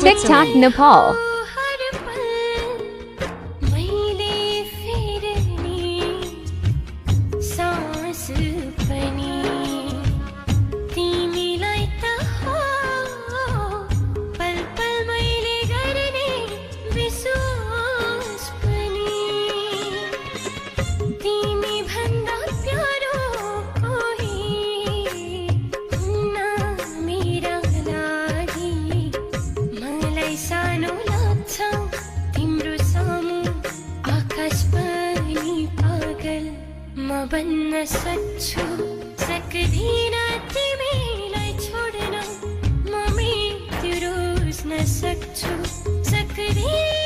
TikTok Nepal. बन्न सक्छु सक्दिन तिमीलाई छोड्न म मृत्यु रोज्न सक्छु सक्दिन